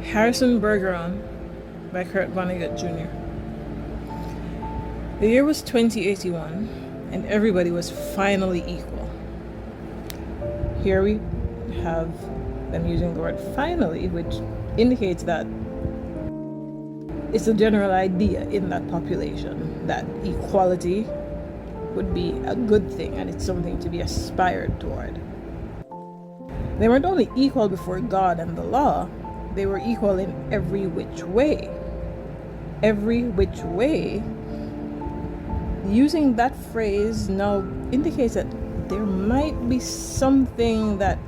Harrison Bergeron by Kurt Vonnegut Jr. The year was 2081, and everybody was finally equal. Here we have them using the word finally, which indicates that it's a general idea in that population that equality would be a good thing and it's something to be aspired toward. They weren't only equal before God and the law, they were equal in every which way. Every which way, using that phrase now indicates that there might be something that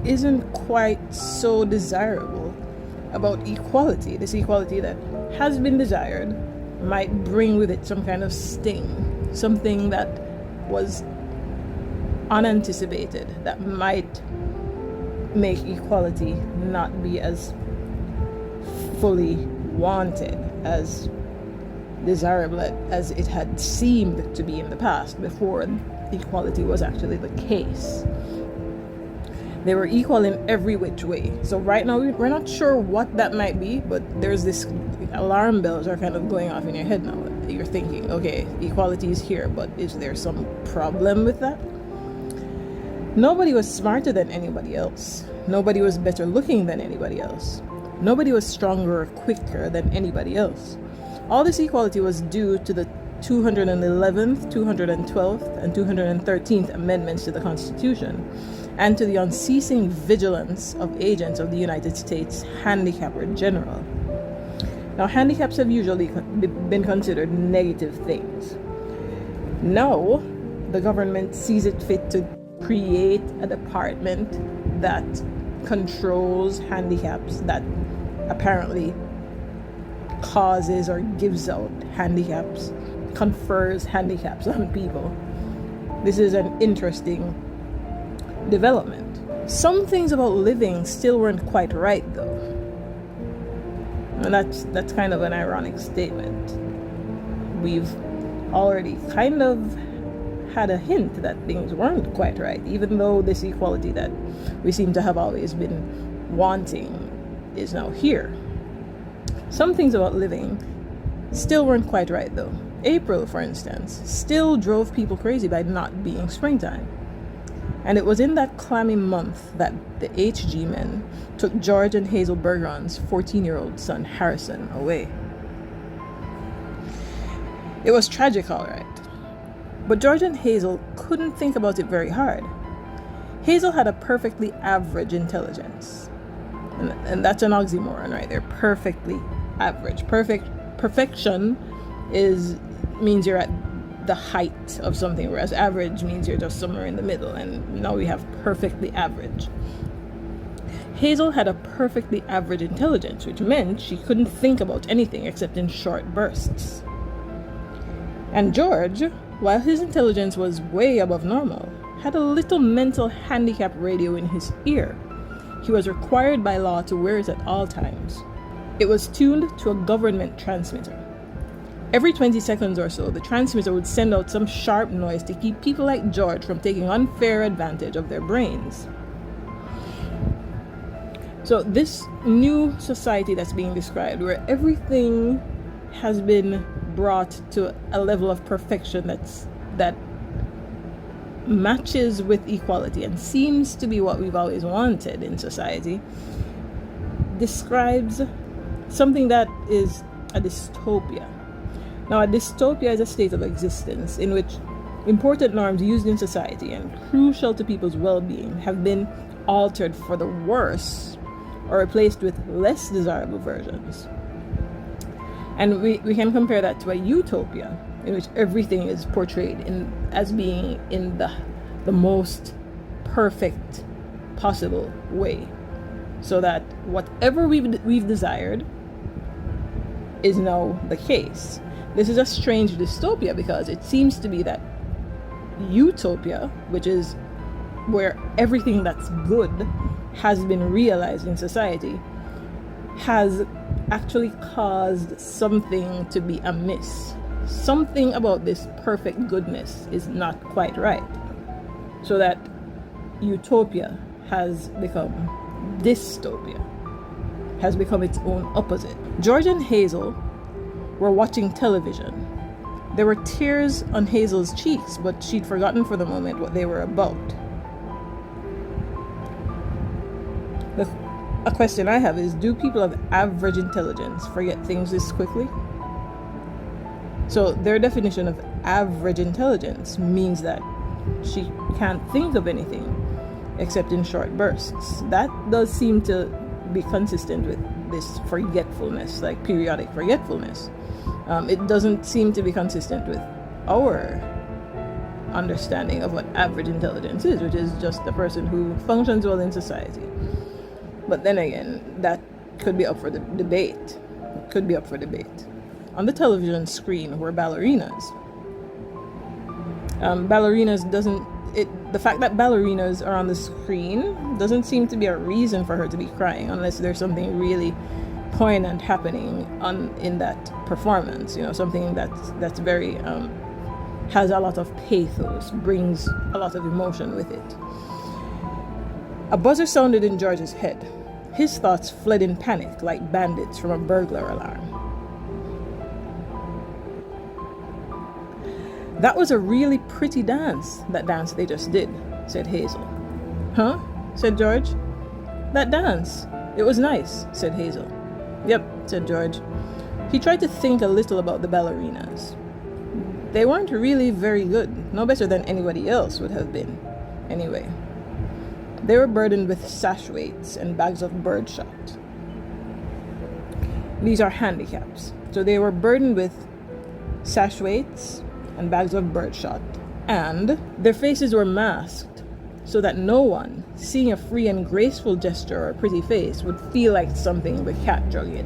isn't quite so desirable about equality. This equality that has been desired might bring with it some kind of sting, something that was unanticipated, that might make equality not be as fully wanted, as desirable as it had seemed to be in the past before equality was actually the case. They were equal in every which way. So right now we're not sure what that might be, but there's this alarm bells are kind of going off in your head now. You're thinking, okay, equality is here, but is there some problem with that? Nobody was smarter than anybody else. Nobody was better looking than anybody else. Nobody was stronger or quicker than anybody else. All this equality was due to the 211th, 212th, and 213th amendments to the Constitution, and to the unceasing vigilance of agents of the United States Handicapper General. Now, handicaps have usually been considered negative things. Now, the government sees it fit to create a department that controls handicaps, that apparently causes or gives out handicaps, confers handicaps on people. This is an interesting development. Some things about living still weren't quite right, though. And that's kind of an ironic statement. We've already kind of had a hint that things weren't quite right, even though this equality that we seem to have always been wanting is now here. Some things about living still weren't quite right, though. April, for instance, still drove people crazy by not being springtime. And it was in that clammy month that the HG men took George and Hazel Bergeron's 14-year-old son Harrison away. It was tragic, all right. But George and Hazel couldn't think about it very hard. Hazel had a perfectly average intelligence. And that's an oxymoron right there. Perfectly average. Perfection means you're at the height of something, whereas average means you're just somewhere in the middle, and now we have perfectly average. Hazel had a perfectly average intelligence, which meant she couldn't think about anything except in short bursts. And George, while his intelligence was way above normal, had a little mental handicap radio in his ear. He was required by law to wear it at all times. It was tuned to a government transmitter. Every 20 seconds or so, the transmitter would send out some sharp noise to keep people like George from taking unfair advantage of their brains. So this new society that's being described, where everything has been brought to a level of perfection that matches with equality and seems to be what we've always wanted in society, describes something that is a dystopia. Now, a dystopia is a state of existence in which important norms used in society and crucial to people's well-being have been altered for the worse or replaced with less desirable versions. And we can compare that to a utopia in which everything is portrayed as being in the most perfect possible way, so that whatever we've desired is now the case. This is a strange dystopia because it seems to be that utopia, which is where everything that's good has been realized in society, has actually caused something to be amiss. Something about this perfect goodness is not quite right. So that utopia has become dystopia, has become its own opposite. George and Hazel were watching television. There were tears on Hazel's cheeks, but she'd forgotten for the moment what they were about. A question I have is, do people of average intelligence forget things this quickly? So their definition of average intelligence means that she can't think of anything except in short bursts. That does seem to be consistent with this forgetfulness, like periodic forgetfulness. It doesn't seem to be consistent with our understanding of what average intelligence is, which is just a person who functions well in society. But then again, that could be up for the debate. On the television screen were ballerinas. The fact that ballerinas are on the screen doesn't seem to be a reason for her to be crying, unless there's something really poignant happening in that performance. Something that's very has a lot of pathos, brings a lot of emotion with it. A buzzer sounded in George's head. His thoughts fled in panic like bandits from a burglar alarm. "That was a really pretty dance, that dance they just did," said Hazel. "Huh?" said George. "That dance. It was nice," said Hazel. "Yep," said George. He tried to think a little about the ballerinas. They weren't really very good, no better than anybody else would have been. Anyway, they were burdened with sash weights and bags of birdshot. These are handicaps. So they were burdened with sash weights and bags of birdshot, and their faces were masked so that no one, seeing a free and graceful gesture or a pretty face, would feel like something the cat drug in.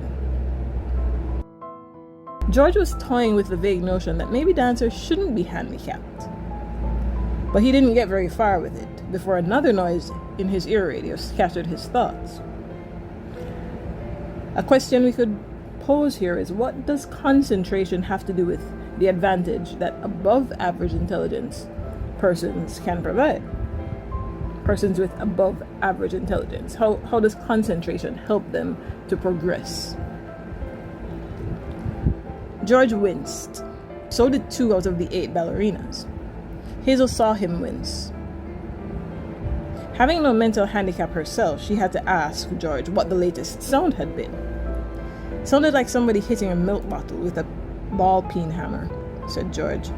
George was toying with the vague notion that maybe dancers shouldn't be handicapped. But he didn't get very far with it before another noise in his ear radio scattered his thoughts. A question we could pose here is, what does concentration have to do with the advantage that above average intelligence persons can provide? Persons with above average intelligence. How does concentration help them to progress? George winced. So did 2 out of the 8 ballerinas. Hazel saw him wince. Having no mental handicap herself, she had to ask George what the latest sound had been. It sounded like somebody hitting a milk bottle with a ball peen hammer, said George.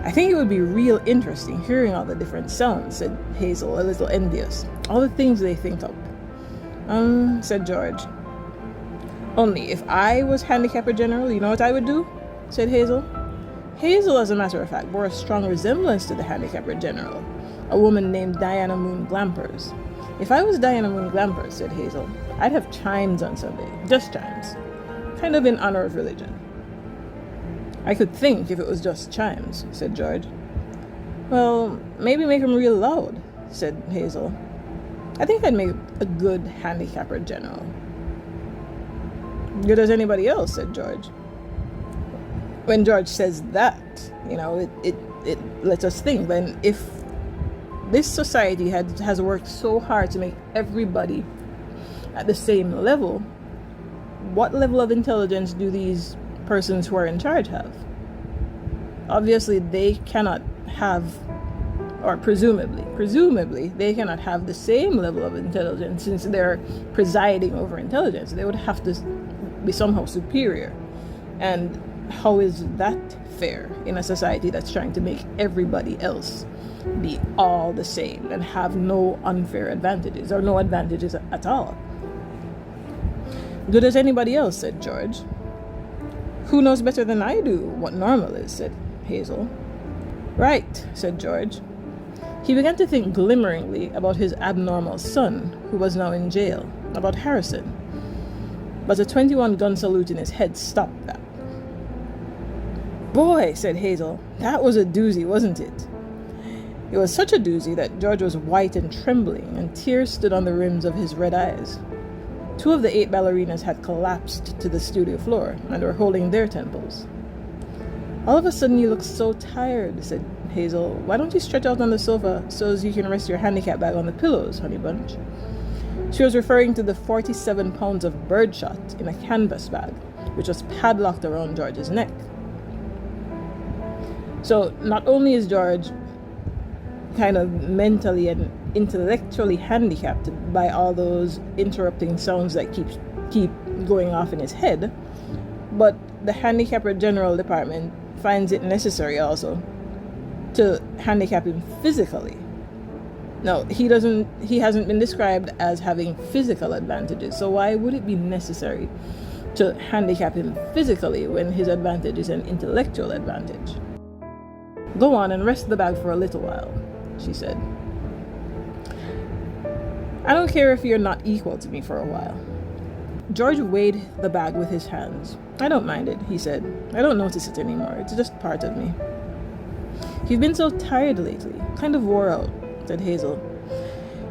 I think it would be real interesting hearing all the different sounds, said Hazel, a little envious. All the things they think up. Said George. Only if I was handicapper general, you know what I would do? Said Hazel. Hazel, as a matter of fact, bore a strong resemblance to the handicapper general, a woman named Diana Moon Glampers. If I was Diana Moon Glampers, said Hazel, I'd have chimes on Sunday. Just chimes. Kind of in honor of religion. I could think if it was just chimes, said George. Well, maybe make them real loud, said Hazel. I think I'd make a good handicapper general. Good as anybody else, said George. When George says that, it lets us think. Then if this society has worked so hard to make everybody at the same level, what level of intelligence do these persons who are in charge have? Obviously, they cannot have, or presumably, they cannot have the same level of intelligence since they're presiding over intelligence. They would have to be somehow superior. And how is that fair in a society that's trying to make everybody else be all the same and have no unfair advantages or no advantages at all? Good as anybody else, said George. Who knows better than I do what normal is, said Hazel. Right, said George. He began to think glimmeringly about his abnormal son, who was now in jail, about Harrison. But a 21-gun salute in his head stopped that. Boy, said Hazel, that was a doozy, wasn't it? It was such a doozy that George was white and trembling, and tears stood on the rims of his red eyes. 2 of the 8 ballerinas had collapsed to the studio floor and were holding their temples. All of a sudden you look so tired, said Hazel. Why don't you stretch out on the sofa so as you can rest your handicap bag on the pillows, honey bunch? She was referring to the 47 pounds of birdshot in a canvas bag, which was padlocked around George's neck. So not only is George kind of mentally and intellectually handicapped by all those interrupting sounds that keep going off in his head, but the Handicapper General Department finds it necessary also to handicap him physically. Now, he hasn't been described as having physical advantages, so why would it be necessary to handicap him physically when his advantage is an intellectual advantage? Go on and rest the bag for a little while, she said. I don't care if you're not equal to me for a while. George weighed the bag with his hands. I don't mind it, he said. I don't notice it anymore. It's just part of me. You've been so tired lately, kind of wore out, said Hazel.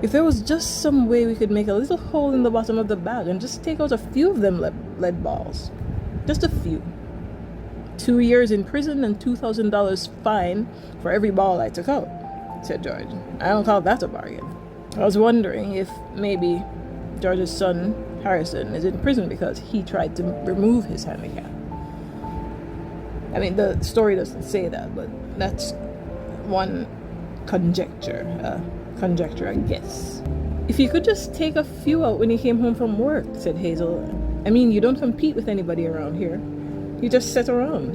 If there was just some way we could make a little hole in the bottom of the bag and just take out a few of them lead balls. Just a few. 2 years in prison and $2,000 fine for every ball I took out, said George. I don't call that a bargain. I was wondering if maybe George's son, Harrison, is in prison because he tried to remove his handicap. I mean, the story doesn't say that, but that's one conjecture, I guess. If you could just take a few out when he came home from work, said Hazel. I mean, you don't compete with anybody around here. You just sit around.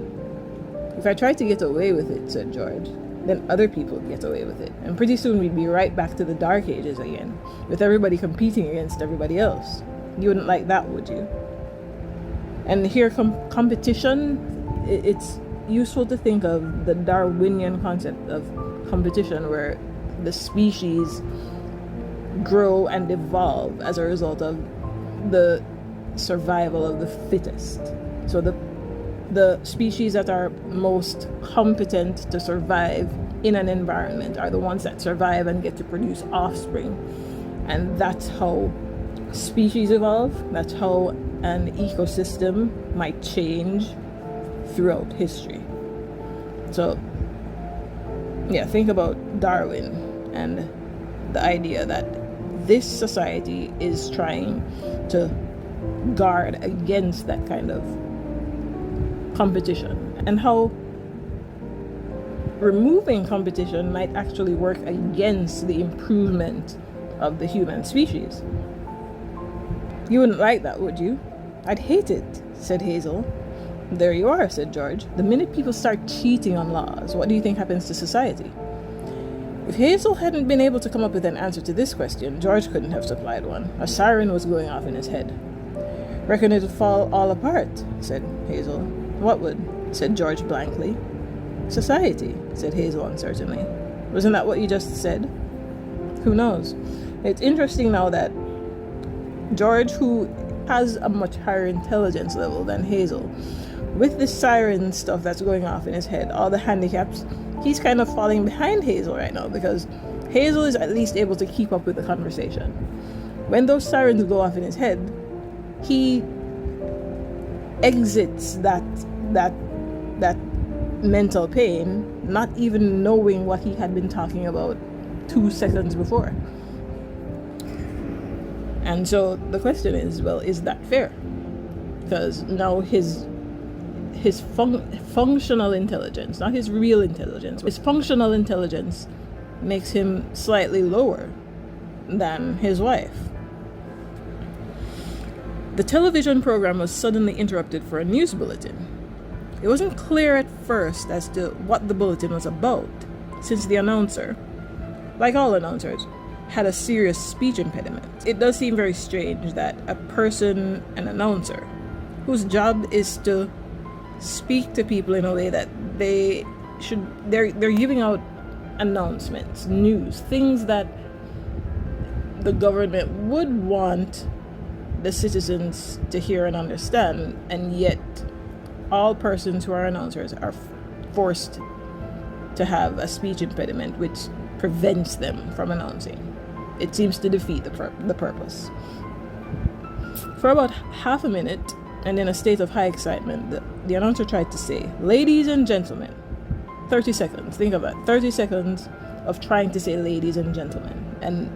If I tried to get away with it, said George, then other people would get away with it. And pretty soon we'd be right back to the Dark Ages again, with everybody competing against everybody else. You wouldn't like that, would you? And here, competition, it's useful to think of the Darwinian concept of competition, where the species grow and evolve as a result of the survival of the fittest. So the species that are most competent to survive in an environment are the ones that survive and get to produce offspring. And that's how species evolve. That's how an ecosystem might change throughout history. So, yeah, think about Darwin and the idea that this society is trying to guard against that kind of competition, and how removing competition might actually work against the improvement of the human species. You wouldn't like that, would you? I'd hate it, said Hazel. There you are, said George. The minute people start cheating on laws, what do you think happens to society? If Hazel hadn't been able to come up with an answer to this question, George couldn't have supplied one. A siren was going off in his head. Reckon it'd fall all apart, said Hazel. What would? Said George blankly. Society, said Hazel uncertainly. Wasn't that what you just said? Who knows? It's interesting now that George, who has a much higher intelligence level than Hazel, with this siren stuff that's going off in his head, all the handicaps, he's kind of falling behind Hazel right now, because Hazel is at least able to keep up with the conversation. When those sirens go off in his head, he exits that mental pain, not even knowing what he had been talking about 2 seconds before. And so the question is, well, is that fair? Because now his functional intelligence, not his real intelligence, his functional intelligence makes him slightly lower than his wife. The television program was suddenly interrupted for a news bulletin. It wasn't clear at first as to what the bulletin was about, since the announcer, like all announcers, had a serious speech impediment. It does seem very strange that a person, an announcer, whose job is to speak to people in a way that they're giving out announcements, news, things that the government would want the citizens to hear and understand, and yet all persons who are announcers are forced to have a speech impediment which prevents them from announcing. It seems to defeat the purpose. For about half a minute, and in a state of high excitement, the announcer tried to say, "Ladies and gentlemen." 30 seconds, think of that, 30 seconds of trying to say "ladies and gentlemen," and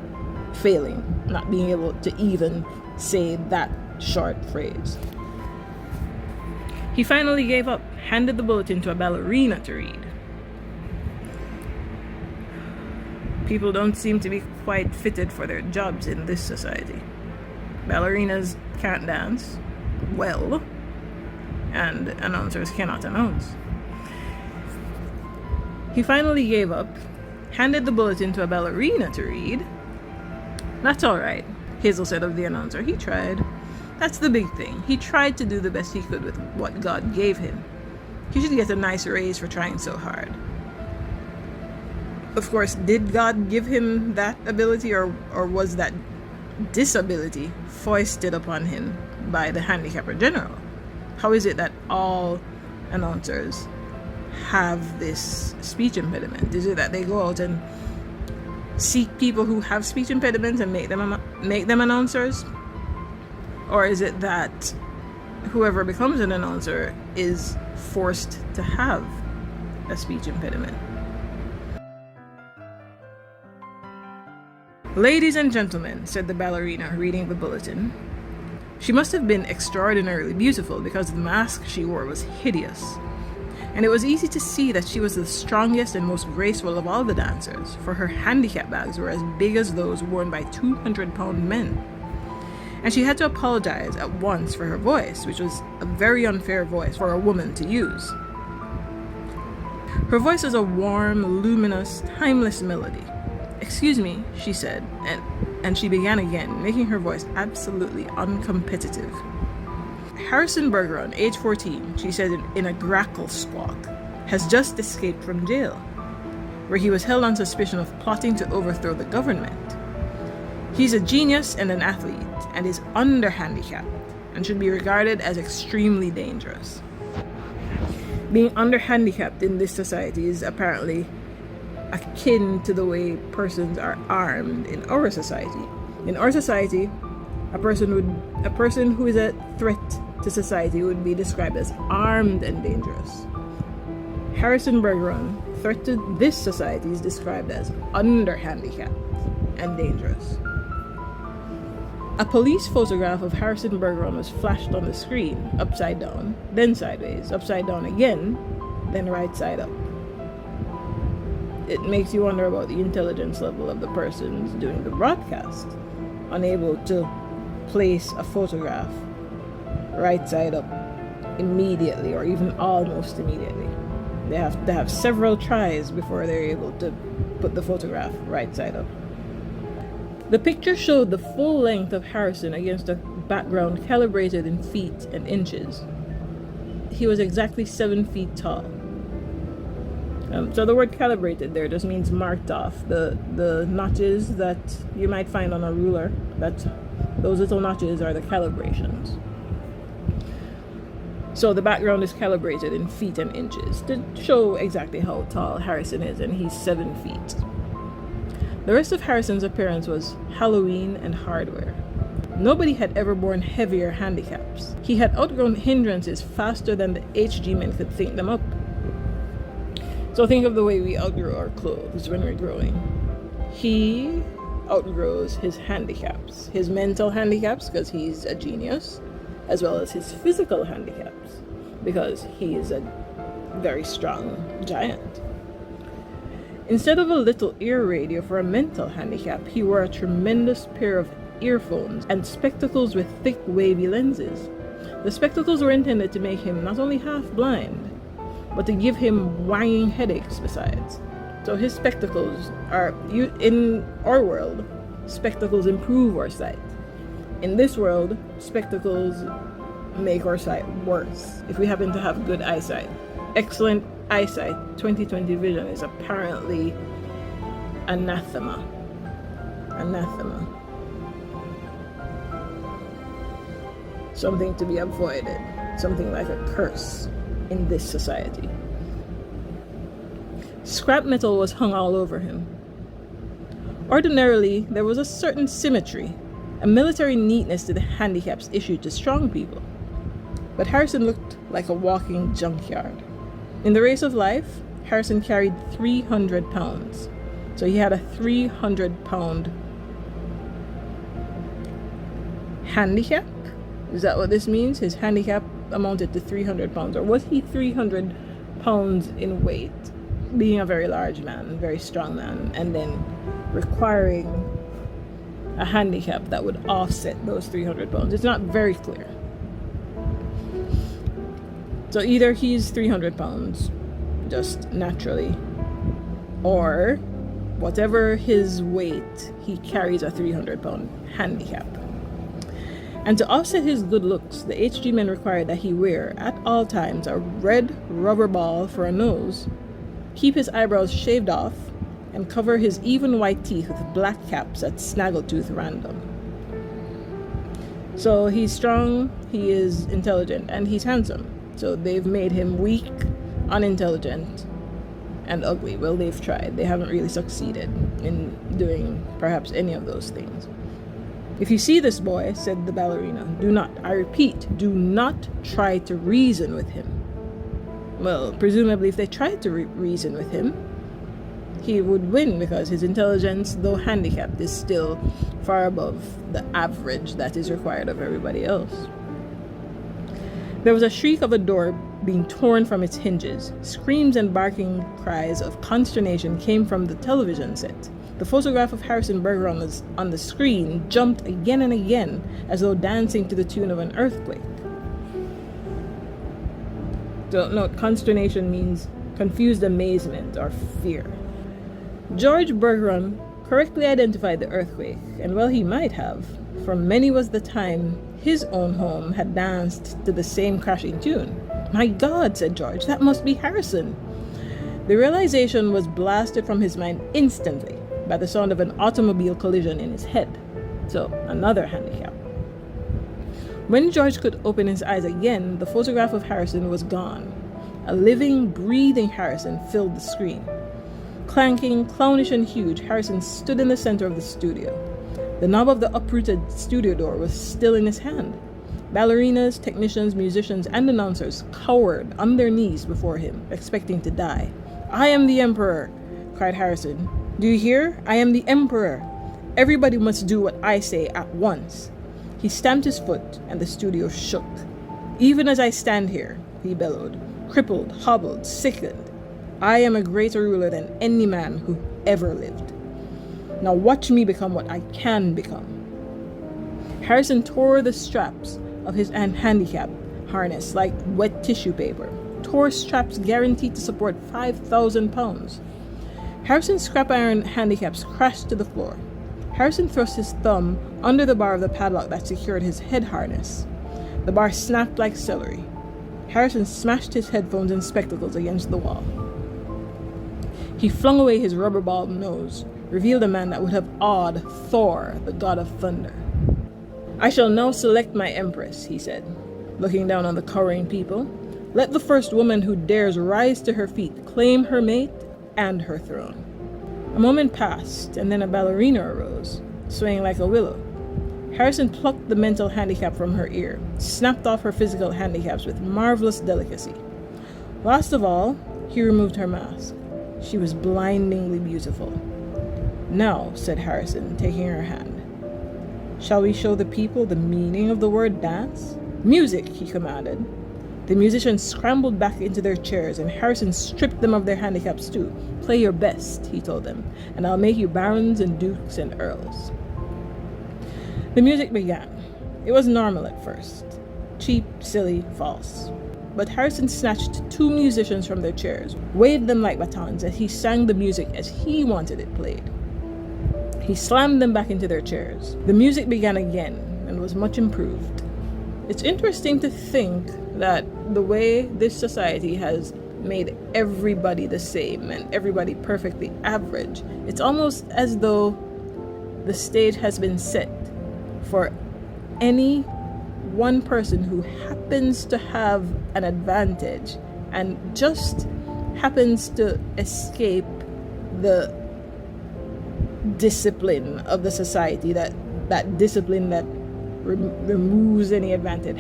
failing, not being able to even say that short phrase. He finally gave up, handed the bulletin to a ballerina to read. People don't seem to be quite fitted for their jobs in this society. Ballerinas can't dance well, and announcers cannot announce. He finally gave up, handed the bulletin to a ballerina to read. That's all right, Hazel said of the announcer. He tried. That's the big thing. He tried to do the best he could with what God gave him. He should get a nice raise for trying so hard. Of course, did God give him that ability, or was that disability foisted upon him by the handicapper general? How is it that all announcers have this speech impediment? Is it that they go out and seek people who have speech impediments and make them announcers? Or is it that whoever becomes an announcer is forced to have a speech impediment? "Ladies and gentlemen," said the ballerina, reading the bulletin. She must have been extraordinarily beautiful because the mask she wore was hideous. And it was easy to see that she was the strongest and most graceful of all the dancers, for her handicap bags were as big as those worn by 200-pound men. And she had to apologize at once for her voice, which was a very unfair voice for a woman to use. Her voice was a warm, luminous, timeless melody. "Excuse me," she said, and she began again, making her voice absolutely uncompetitive. "Harrison Bergeron, age 14, she said in a grackle squawk, has just escaped from jail, where he was held on suspicion of plotting to overthrow the government. He's a genius and an athlete, and is under-handicapped, and should be regarded as extremely dangerous." Being under-handicapped in this society is apparently akin to the way persons are armed in our society. In our society, a person who is a threat to society would be described as armed and dangerous. Harrison Bergeron, threat to this society, is described as under-handicapped and dangerous. A police photograph of Harrison Bergeron was flashed on the screen, upside down, then sideways, upside down again, then right side up. It makes you wonder about the intelligence level of the persons doing the broadcast, unable to place a photograph right side up immediately, or even almost immediately. They have to have several tries before they're able to put the photograph right side up. The picture showed the full length of Harrison against a background calibrated in feet and inches. He was exactly 7 feet tall. So the word calibrated there just means marked off. The notches that you might find on a ruler, those little notches are the calibrations. So the background is calibrated in feet and inches to show exactly how tall Harrison is, and he's 7 feet. The rest of Harrison's appearance was Halloween and hardware. Nobody had ever borne heavier handicaps. He had outgrown hindrances faster than the HG men could think them up. So think of the way we outgrow our clothes when we're growing. He outgrows his handicaps, his mental handicaps because he's a genius, as well as his physical handicaps because he is a very strong giant. Instead of a little ear radio for a mental handicap, he wore a tremendous pair of earphones and spectacles with thick, wavy lenses. The spectacles were intended to make him not only half blind, but to give him whanging headaches besides. So his spectacles are, in our world, spectacles improve our sight. In this world, spectacles make our sight worse if we happen to have good eyesight. Excellent eyesight, 20/20 vision, is apparently anathema. Anathema. Something to be avoided. Something like a curse in this society. Scrap metal was hung all over him. Ordinarily, there was a certain symmetry, a military neatness to the handicaps issued to strong people. But Harrison looked like a walking junkyard. In the race of life, Harrison carried 300 pounds. So he had a 300-pound handicap? Is that what this means? His handicap amounted to 300 pounds. Or was he 300 pounds in weight, being a very large man, very strong man, and then requiring a handicap that would offset those 300 pounds? It's not very clear. So either he's 300 pounds just naturally, or whatever his weight, he carries a 300-pound handicap. And to offset his good looks, the HG men required that he wear at all times a red rubber ball for a nose, keep his eyebrows shaved off, and cover his even white teeth with black caps at snaggletooth random. So he's strong, he is intelligent, and he's handsome. So they've made him weak, unintelligent, and ugly. Well, they've tried. They haven't really succeeded in doing perhaps any of those things. If you see this boy, said the ballerina, do not, I repeat, do not try to reason with him. Well, presumably if they tried to reason with him, he would win, because his intelligence, though handicapped, is still far above the average that is required of everybody else. There was a shriek of a door being torn from its hinges. Screams and barking cries of consternation came from the television set. The photograph of Harrison Bergeron on the screen jumped again and again, as though dancing to the tune of an earthquake. So note, consternation means confused amazement or fear. George Bergeron correctly identified the earthquake, and well he might have, for many was the time his own home had danced to the same crashing tune. My God, said George, that must be Harrison. The realization was blasted from his mind instantly by the sound of an automobile collision in his head. So, another handicap. When George could open his eyes again, the photograph of Harrison was gone. A living, breathing Harrison filled the screen. Clanking, clownish and huge, Harrison stood in the center of the studio. The knob of the uprooted studio door was still in his hand. Ballerinas, technicians, musicians, and announcers cowered on their knees before him, expecting to die. I am the Emperor, cried Harrison. Do you hear? I am the Emperor. Everybody must do what I say at once. He stamped his foot, and the studio shook. Even as I stand here, he bellowed, crippled, hobbled, sickened. I am a greater ruler than any man who ever lived. Now watch me become what I can become. Harrison tore the straps of his handicap harness like wet tissue paper, tore straps guaranteed to support 5,000 pounds. Harrison's scrap iron handicaps crashed to the floor. Harrison thrust his thumb under the bar of the padlock that secured his head harness. The bar snapped like celery. Harrison smashed his headphones and spectacles against the wall. He flung away his rubber ball nose, revealed a man that would have awed Thor, the god of thunder. I shall now select my empress, he said, looking down on the cowering people. Let the first woman who dares rise to her feet claim her mate and her throne. A moment passed, and then a ballerina arose, swaying like a willow. Harrison plucked the mental handicap from her ear, snapped off her physical handicaps with marvelous delicacy. Last of all, he removed her mask. She was blindingly beautiful. Now, said Harrison, taking her hand, shall we show the people the meaning of the word dance? Music, he commanded. The musicians scrambled back into their chairs, and Harrison stripped them of their handicaps too. Play your best, he told them, and I'll make you barons and dukes and earls. The music began. It was normal at first. Cheap, silly, false. But Harrison snatched two musicians from their chairs, waved them like batons as he sang the music as he wanted it played. He slammed them back into their chairs. The music began again and was much improved. It's interesting to think that the way this society has made everybody the same and everybody perfectly average, it's almost as though the stage has been set for any one person who happens to have an advantage and just happens to escape the discipline of the society, that discipline that removes any advantage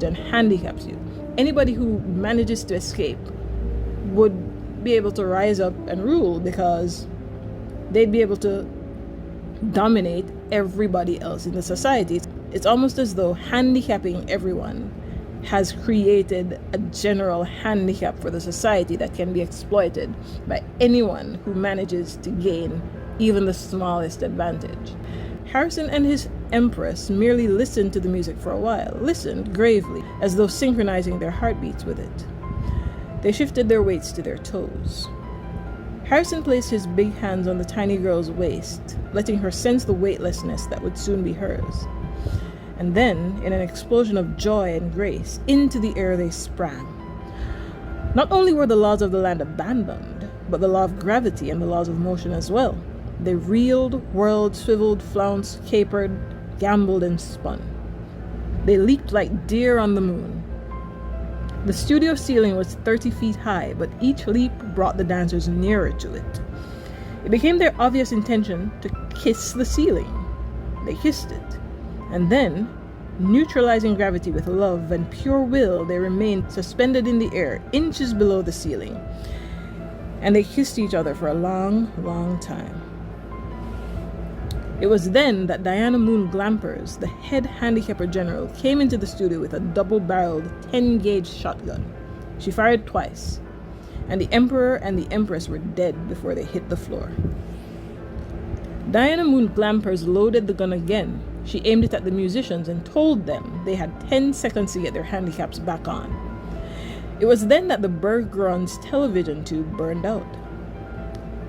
and handicaps you. Anybody who manages to escape would be able to rise up and rule, because they'd be able to dominate everybody else in the society. It's almost as though handicapping everyone has created a general handicap for the society that can be exploited by anyone who manages to gain even the smallest advantage. Harrison and his empress merely listened to the music for a while, listened gravely, as though synchronizing their heartbeats with it. They shifted their weights to their toes. Harrison placed his big hands on the tiny girl's waist, letting her sense the weightlessness that would soon be hers. And then, in an explosion of joy and grace, into the air they sprang. Not only were the laws of the land abandoned, but the law of gravity and the laws of motion as well. They reeled, whirled, swiveled, flounced, capered, gambled, and spun. They leaped like deer on the moon. The studio ceiling was 30 feet high, but each leap brought the dancers nearer to it. It became their obvious intention to kiss the ceiling. They kissed it. And then, neutralizing gravity with love and pure will, they remained suspended in the air, inches below the ceiling. And they kissed each other for a long, long time. It was then that Diana Moon Glampers, the head handicapper general, came into the studio with a double-barreled 10-gauge shotgun. She fired twice, and the emperor and the empress were dead before they hit the floor. Diana Moon Glampers loaded the gun again. She aimed it at the musicians and told them they had 10 seconds to get their handicaps back on. It was then that the Bergeron's television tube burned out.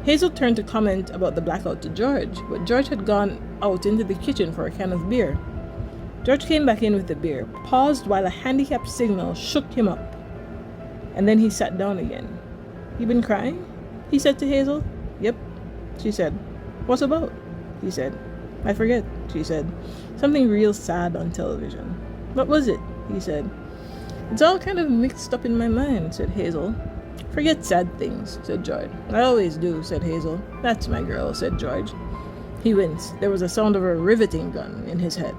Hazel turned to comment about the blackout to George, but George had gone out into the kitchen for a can of beer. George came back in with the beer, paused while a handicap signal shook him up, and then he sat down again. "You been crying?" he said to Hazel. "Yep," she said. "What's about?" he said. "I forget," she said. "Something real sad on television." "What was it?" he said. "It's all kind of mixed up in my mind," said Hazel. "Forget sad things," said George. "I always do," said Hazel. "That's my girl," said George. He winced. There was a sound of a riveting gun in his head.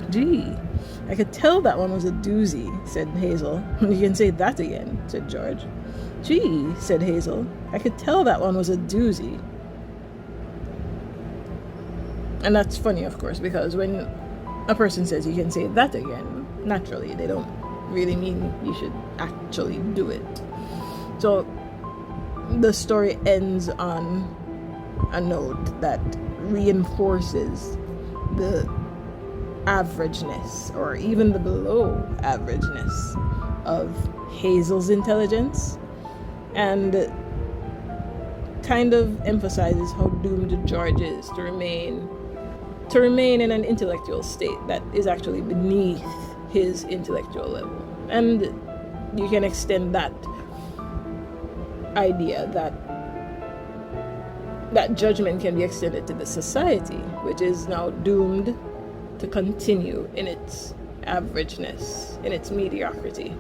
"Gee, I could tell that one was a doozy," said Hazel. "You can say that again," said George. "Gee," said Hazel, "I could tell that one was a doozy." And that's funny, of course, because when a person says you can say that again, naturally, they don't really mean you should actually do it. So the story ends on a note that reinforces the averageness, or even the below averageness, of Hazel's intelligence, and kind of emphasizes how doomed George is to remain in an intellectual state that is actually beneath his intellectual level. And you can extend that idea that judgment can be extended to the society, which is now doomed to continue in its averageness, in its mediocrity.